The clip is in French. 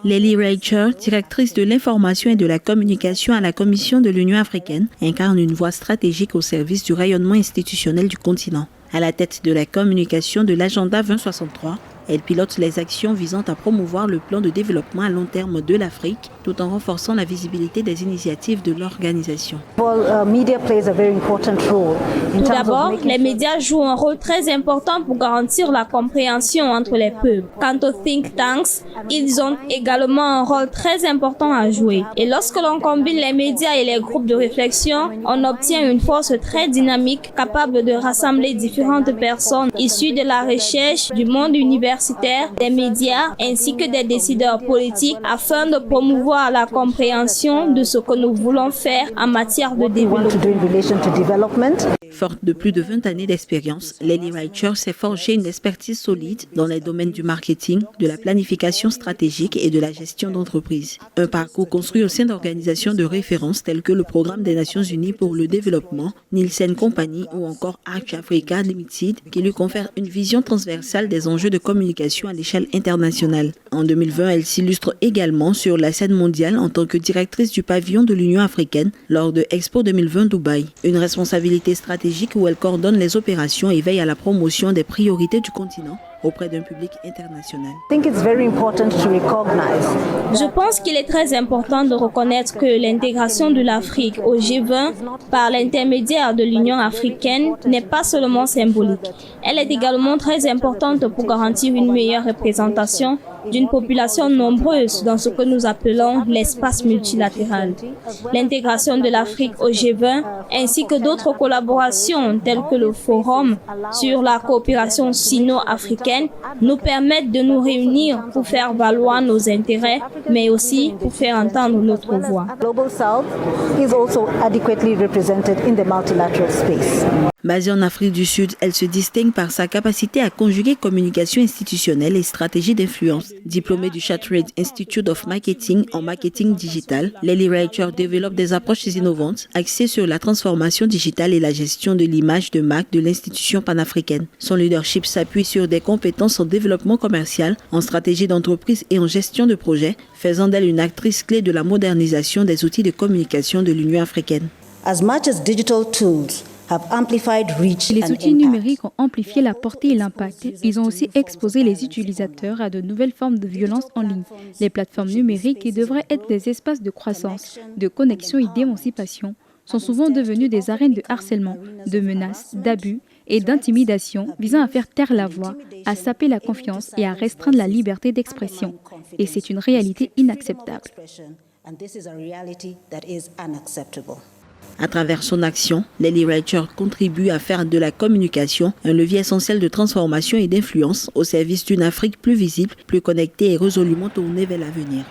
Lely Reicher, directrice de l'information et de la communication à la Commission de l'Union africaine, incarne une voix stratégique au service du rayonnement institutionnel du continent. À la tête de la communication de l'agenda 2063, elle pilote les actions visant à promouvoir le plan de développement à long terme de l'Afrique, tout en renforçant la visibilité des initiatives de l'organisation. Tout d'abord, les médias jouent un rôle très important pour garantir la compréhension entre les peuples. Quant aux think tanks, ils ont également un rôle très important à jouer. Et lorsque l'on combine les médias et les groupes de réflexion, on obtient une force très dynamique capable de rassembler différentes personnes issues de la recherche, du monde universitaire, des médias ainsi que des décideurs politiques afin de promouvoir la compréhension de ce que nous voulons faire en matière de développement. Forte de plus de 20 années d'expérience, Lely Reicher s'est forgée une expertise solide dans les domaines du marketing, de la planification stratégique et de la gestion d'entreprise. Un parcours construit au sein d'organisations de référence telles que le Programme des Nations Unies pour le développement, Nielsen Company ou encore Arch Africa Limited qui lui confère une vision transversale des enjeux de communication à l'échelle internationale. En 2020, elle s'illustre également sur la scène mondiale en tant que directrice du pavillon de l'Union africaine lors de Expo 2020 Dubaï. Une responsabilité stratégique où elle coordonne les opérations et veille à la promotion des priorités du continent auprès d'un public international. Je pense qu'il est très important de reconnaître que l'intégration de l'Afrique au G20 par l'intermédiaire de l'Union africaine n'est pas seulement symbolique. Elle est également très importante pour garantir une meilleure représentation d'une population nombreuse dans ce que nous appelons l'espace multilatéral. L'intégration de l'Afrique au G20 ainsi que d'autres collaborations telles que le Forum sur la coopération sino-africaine nous permettent de nous réunir pour faire valoir nos intérêts, mais aussi pour faire entendre notre voix. Basée en Afrique du Sud, elle se distingue par sa capacité à conjuguer communication institutionnelle et stratégie d'influence. Diplômée du Chatrade Institute of Marketing en marketing digital, Lely Reicher développe des approches innovantes axées sur la transformation digitale et la gestion de l'image de marque de l'institution panafricaine. Son leadership s'appuie sur des compétences en développement commercial, en stratégie d'entreprise et en gestion de projet, faisant d'elle une actrice clé de la modernisation des outils de communication de l'Union africaine. Les outils numériques ont amplifié la portée et l'impact. Ils ont aussi exposé les utilisateurs à de nouvelles formes de violence en ligne. Les plateformes numériques, qui devraient être des espaces de croissance, de connexion et d'émancipation, sont souvent devenues des arènes de harcèlement, de menaces, d'abus et d'intimidation visant à faire taire la voix, à saper la confiance et à restreindre la liberté d'expression. Et c'est une réalité inacceptable. À travers son action, Lely Reicher contribue à faire de la communication un levier essentiel de transformation et d'influence au service d'une Afrique plus visible, plus connectée et résolument tournée vers l'avenir.